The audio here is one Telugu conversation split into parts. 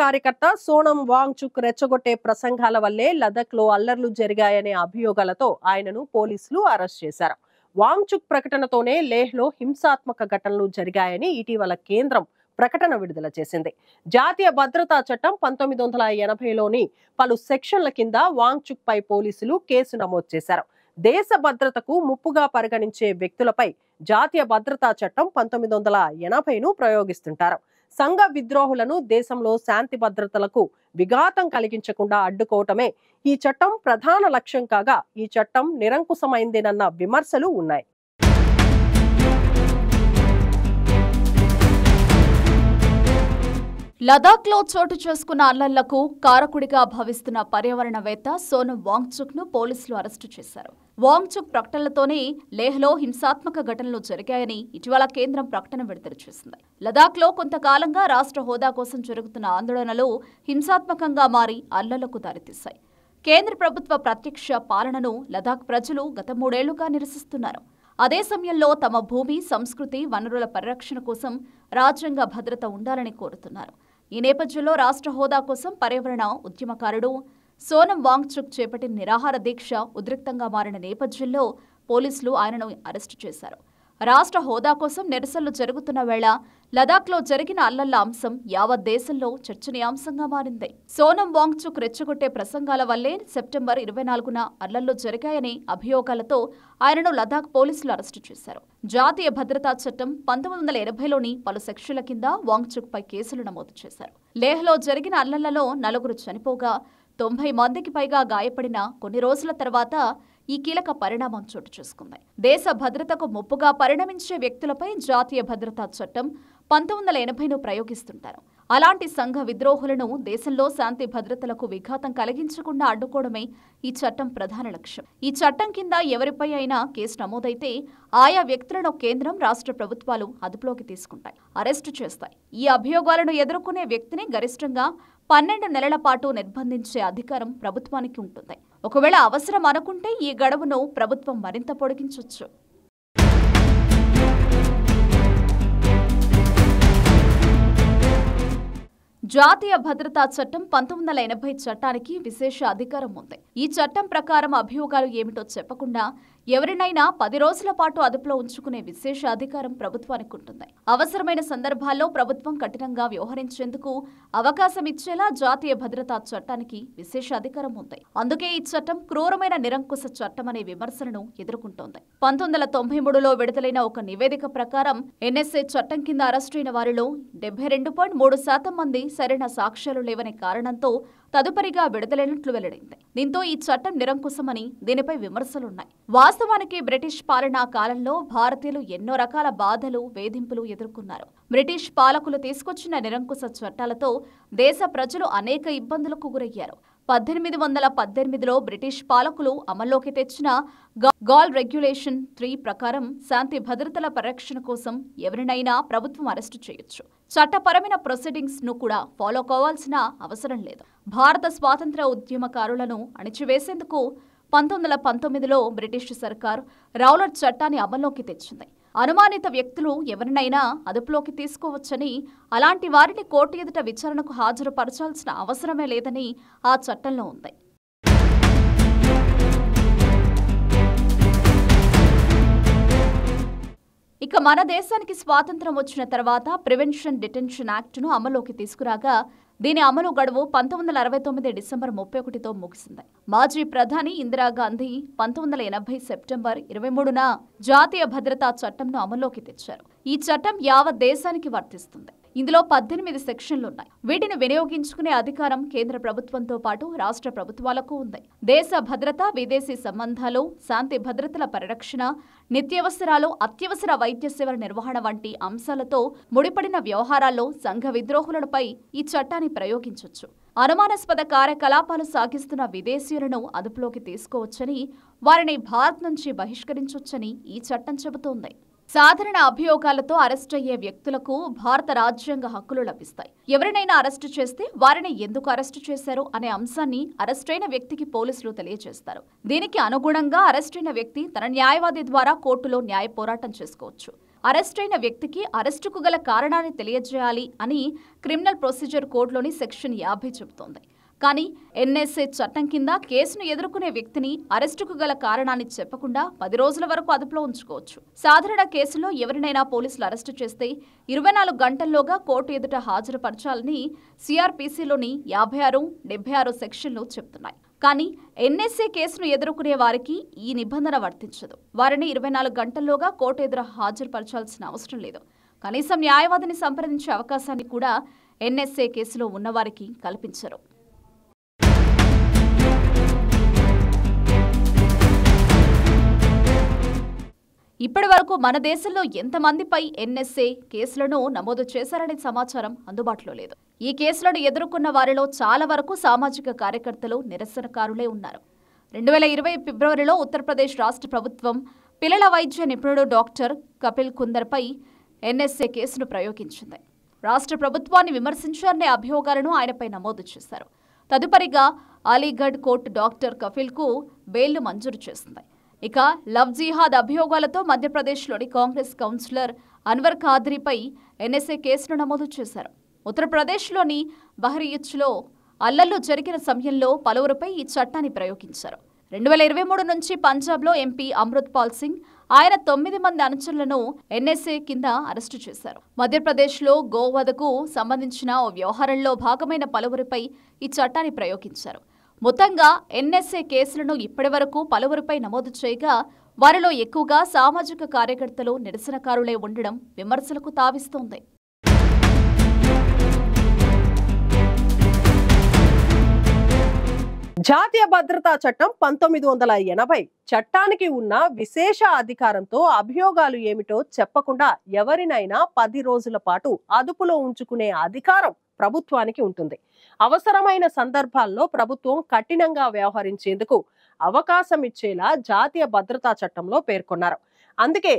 కార్యకర్త సోనం వాంగ్చుక్ రెచ్చగొట్టే ప్రసంగాల వల్లే లదక్ లో అల్లర్లు జరిగాయనే అభియోగాలతో ఆయనను పోలీసులు అరెస్ట్ చేశారు. వాంగ్చుక్ ప్రకటనతోనే లేహ్ లో హింసాత్మక ఘటనలు జరిగాయని ఇటీవల కేంద్రం ప్రకటన విడుదల చేసింది. జాతీయ భద్రతా చట్టం 1980లోని పలు సెక్షన్ల కింద వాంగ్చుక్ పై పోలీసులు కేసు నమోదు చేశారు. దేశ భద్రతకు ముప్పుగా పరిగణించే వ్యక్తులపై జాతీయ భద్రతా చట్టం 1980ను ప్రయోగిస్తుంటారు. సంఘ విద్రోహులను దేశంలో శాంతి భద్రతలకు విఘాతం కలిగించకుండా అడ్డుకోవటమే ఈ చట్టం ప్రధాన లక్ష్యం కాగా, ఈ చట్టం నిరంకుశమైందేనన్న విమర్శలు ఉన్నాయి. లదాఖ్ లో చోటు చేసుకున్న అల్లర్లకు కారకుడిగా భావిస్తున్న పర్యావరణవేత్త సోనం వాంగ్చుక్ ను పోలీసులు అరెస్టు చేశారు. వాంగ్చుక్ ప్రకటనలతోనే లేహ్లో హింసాత్మక ఘటనలు జరిగాయని ఇటీవల కేంద్రం ప్రకటన విడుదల చేసింది. లదాఖ్ లో కొంతకాలంగా రాష్ట్ర హోదా కోసం జరుగుతున్న ఆందోళనలు హింసాత్మకంగా మారి అల్లర్లకు దారితీశాయి. కేంద్ర ప్రభుత్వ ప్రత్యక్ష పాలనను లదాఖ్ ప్రజలు గత 3 ఏళ్లుగా నిరసిస్తున్నారు. అదే సమయంలో తమ భూమి, సంస్కృతి, వనరుల పరిరక్షణ కోసం రాజ్యాంగ భద్రత ఉండాలని కోరుతున్నారు. ఈ నేపథ్యంలో రాష్ట్ర హోదా కోసం పర్యావరణ ఉద్యమకారుడు సోనం వాంగ్చుక్ చేపట్టిన నిరాహార దీక్ష ఉద్రిక్తంగా మారిన నేపథ్యంలో పోలీసులు ఆయనను అరెస్టు చేశారు. రాష్ట్ర హోదా కోసం నిరసనలు జరుగుతున్న వేళ లదాఖ్లో జరిగిన అల్లర్ల అంశం యావత్ దేశంలో చర్చనీయాంశంగా మారింది. సోనం వాంగ్చుక్ రెచ్చగొట్టే ప్రసంగాల వల్లే సెప్టెంబర్ 24న అల్లర్లు జరిగాయనే అభియోగాలతో ఆయనను లదాఖ్ పోలీసులు అరెస్టు చేశారు. జాతీయ భద్రతా చట్టం 1980లోని పలు సెక్షన్ల కింద వాంగ్చుక్ పై కేసులు నమోదు చేశారు. లేహ్లో జరిగిన అల్లర్లలో 4 చనిపోగా 90 మందికి పైగా గాయపడిన కొన్ని రోజుల తర్వాత ఈ కీలక పరిణామం చోటు చేసుకుంది. దేశ భద్రతకు ముప్పుగా పరిణమించే వ్యక్తులపై జాతీయ భద్రతా చట్టం 1980ను ప్రయోగిస్తుంటారు. అలాంటి సంఘ విద్రోహులను దేశంలో శాంతి భద్రతలకు విఘాతం కలిగించకుండా అడ్డుకోవడమే ఈ చట్టం ప్రధాన లక్ష్యం. ఈ చట్టం కింద ఎవరిపై అయినా కేసు నమోదైతే ఆయా వ్యక్తులను కేంద్రం, రాష్ట్ర ప్రభుత్వాలు అదుపులోకి తీసుకుంటాయి, అరెస్టు చేస్తాయి. ఈ అభియోగాలను ఎదుర్కొనే వ్యక్తిని గరిష్టంగా 12 నెలల పాటు నిర్బంధించే అధికారం ప్రభుత్వానికి ఉంటుంది. ఒకవేళ అవసరం అనుకుంటే ఈ గడువును ప్రభుత్వం మరింత పొడిగించొచ్చు. జాతీయ భద్రతా చట్టం 1980 చట్టానికి విశేష అధికారం ఉంది. ఈ చట్టం ప్రకారం అభియోగాలు ఏమిటో చెప్పకుండా ఎవరినైనా 10 రోజుల పాటు అదుపులో ఉంచుకునే విశేష అధికారం ప్రభుత్వానికి ఉంటుంది. అవసరమైన సందర్భాల్లో ప్రభుత్వం కఠినంగా వ్యవహరించేందుకు అవకాశం ఇచ్చేలా జాతీయ భద్రతా చట్టానికి విశేష అధికారం ఉంది. అందుకే ఈ చట్టం క్రూరమైన నిరంకుశ చట్టం అనే విమర్శలను ఎదుర్కొంటోంది. 1993లో విడుదలైన ఒక నివేదిక ప్రకారం ఎన్ఎస్ఏ చట్టం కింద అరెస్టైన వారిలో 72.3% మంది సరైన సాక్ష్యాలు లేవనే కారణంతో తదుపరిగా విడుదలైనట్లు వెల్లడైంది. దీంతో ఈ చట్టం నిరంకుశమని దీనిపై విమర్శలున్నాయి. వాస్తవానికి బ్రిటిష్ పాలనా కాలంలో భారతీయులు ఎన్నో రకాల బాధలు, వేధింపులు ఎదుర్కొన్నారు. బ్రిటిష్ పాలకులు తీసుకొచ్చిన నిరంకుశ చట్టాలతో దేశ ప్రజలు అనేక ఇబ్బందులకు గురయ్యారు. 1818లో బ్రిటిష్ పాలకులు అమల్లోకి తెచ్చిన గాల్ రెగ్యులేషన్ 3 ప్రకారం శాంతి భద్రతల పరిరక్షణ కోసం ఎవరినైనా ప్రభుత్వం అరెస్టు చేయొచ్చు. చట్టపరమైన ప్రొసీడింగ్స్ ను కూడా ఫాలో కావాల్సిన అవసరం లేదు. భారత స్వాతంత్ర ఉద్యమకారులను అణిచివేసేందుకు 1919లో బ్రిటిష్ సర్కార్ రౌలట్ చట్టాన్ని అమల్లోకి తెచ్చింది. అనుమానిత వ్యక్తులు ఎవరినైనా అదుపులోకి తీసుకోవచ్చని, అలాంటి వారిని కోర్టు ఎదుట విచారణకు హాజరుపరచాల్సిన అవసరమే లేదని ఆ చట్టంలో ఉంది. ఇక మన దేశానికి స్వాతంత్రం వచ్చిన తర్వాత ప్రివెన్షన్ డిటెన్షన్ యాక్ట్ను అమల్లోకి తీసుకురాగా దీని అమలు గడువు 1969 డిసెంబర్ 31తో ముగిసింది. మాజీ ప్రధాని ఇందిరాగాంధీ 1980 సెప్టెంబర్ 23న జాతీయ భద్రతా చట్టంను అమల్లోకి తెచ్చారు. ఈ చట్టం యావత్ దేశానికి వర్తిస్తుంది. ఇందులో 18 సెక్షన్లున్నాయి. వీటిని వినియోగించుకునే అధికారం కేంద్ర ప్రభుత్వంతో పాటు రాష్ట్ర ప్రభుత్వాలకు ఉంది. దేశ భద్రత, విదేశీ సంబంధాలు, శాంతి భద్రతల పరిరక్షణ, నిత్యావసరాలు, అత్యవసర వైద్య సేవల నిర్వహణ వంటి అంశాలతో ముడిపడిన వ్యవహారాల్లో సంఘ విద్రోహులపై ఈ చట్టాన్ని ప్రయోగించొచ్చు. అనుమానాస్పద కార్యకలాపాలు సాగిస్తున్న విదేశీయులను అదుపులోకి తీసుకోవచ్చని, వారిని భారత్ నుంచి బహిష్కరించొచ్చని ఈ చట్టం చెబుతోంది. సాధారణ అభియోగాలతో అరెస్టయ్యే వ్యక్తులకు భారత రాజ్యాంగ హక్కులు లభిస్తాయి. ఎవరినైనా అరెస్టు చేస్తే వారిని ఎందుకు అరెస్టు చేశారు అనే అంశాన్ని అరెస్టైన వ్యక్తికి పోలీసులు తెలియజేస్తారు. దీనికి అనుగుణంగా అరెస్టైన వ్యక్తి తన న్యాయవాది ద్వారా కోర్టులో న్యాయ పోరాటం చేసుకోవచ్చు. అరెస్టైన వ్యక్తికి అరెస్టుకు గల కారణాన్ని తెలియజేయాలి అని క్రిమినల్ ప్రొసీజర్ కోడ్లోని సెక్షన్ 50 చెబుతోంది. కానీ ఎన్ఎస్ఏ చట్టం కింద కేసును ఎదుర్కొనే వ్యక్తిని అరెస్టుకు గల కారణాన్ని చెప్పకుండా 10 రోజుల వరకు అదుపులో ఉంచుకోవచ్చు. సాధారణ కేసులో ఎవరినైనా పోలీసులు అరెస్టు చేస్తే 24 గంటల్లోగా కోర్టు ఎదుట హాజరుపరచాలని సిఆర్పిసిలోని 56, 76 సెక్షన్లు చెబుతున్నాయి. కానీ ఎన్ఎస్ఏ కేసును ఎదుర్కొనే వారికి ఈ నిబంధన వర్తించదు. వారిని 24 గంటల్లోగా కోర్టు ఎదుట హాజరుపరచాల్సిన అవసరం లేదు. కనీసం న్యాయవాదిని సంప్రదించే అవకాశాన్ని కూడా ఎన్ఎస్ఏ కేసులో ఉన్నవారికి కల్పించరు. ఇప్పటి వరకు మన దేశంలో ఎంతమందిపై ఎన్ఎస్ఏ కేసులను నమోదు చేశారనే సమాచారం అందుబాటులో లేదు. ఈ కేసులను ఎదుర్కొన్న వారిలో చాలా వరకు సామాజిక కార్యకర్తలు, నిరసనకారులే ఉన్నారు. 2020 ఫిబ్రవరిలో ఉత్తరప్రదేశ్ రాష్ట్ర ప్రభుత్వం పిల్లల వైద్య నిపుణుడు డాక్టర్ కపిల్ కుందర్పై ఎన్ఎస్ఏ కేసును ప్రయోగించింది. రాష్ట్ర ప్రభుత్వాన్ని విమర్శించారనే అభియోగాలను ఆయనపై నమోదు చేశారు. తదుపరిగా అలీగఢ్ కోర్టు డాక్టర్ కపిల్కు బెయిల్ను మంజూరు చేసింది. ఇక లవ్ జిహాద్ అభియోగాలతో మధ్యప్రదేశ్లోని కాంగ్రెస్ కౌన్సిలర్ అన్వర్ ఖాద్రీపై ఎన్ఎస్ఏ కేసును నమోదు చేశారు. ఉత్తరప్రదేశ్లోని బహ్రీచ్లో అల్లర్లు జరిగిన సమయంలో పలువురిపై ఈ చట్టాన్ని ప్రయోగించారు. 2023 నుంచి పంజాబ్లో ఎంపీ అమృత్ పాల్ సింగ్, ఆయన 9 మంది అనుచరులను ఎన్ఎస్ఏ కింద అరెస్టు చేశారు. మధ్యప్రదేశ్లో గోవధకు సంబంధించిన ఓ వ్యవహారంలో భాగమైన పలువురిపై ఈ చట్టాన్ని ప్రయోగించారు. మొత్తంగా ఎన్ఎస్ఏ కేసులను ఇప్పటివరకు పలువురిపై నమోదు చేయగా వారిలో ఎక్కువగా సామాజిక కార్యకర్తలు, నిరసనకారులే ఉండడం విమర్శలకు తావిస్తోంది. జాతీయ భద్రతా చట్టం 1980 చట్టానికి ఉన్న విశేష అధికారంతో అభియోగాలు ఏమిటో చెప్పకుండా ఎవరినైనా 10 రోజుల పాటు అదుపులో ఉంచుకునే అధికారం ప్రభుత్వానికి ఉంటుంది. అవసరమైన సందర్భాల్లో ప్రభుత్వం కఠినంగా వ్యవహరించేందుకు అవకాశం ఇచ్చేలా జాతీయ భద్రతా చట్టంలో పేర్కొన్నారు. అందుకే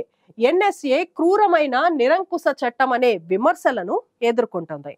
ఎన్ఎస్ఏ క్రూరమైన నిరంకుశ చట్టం అనే విమర్శలను ఎదుర్కొంటుంది.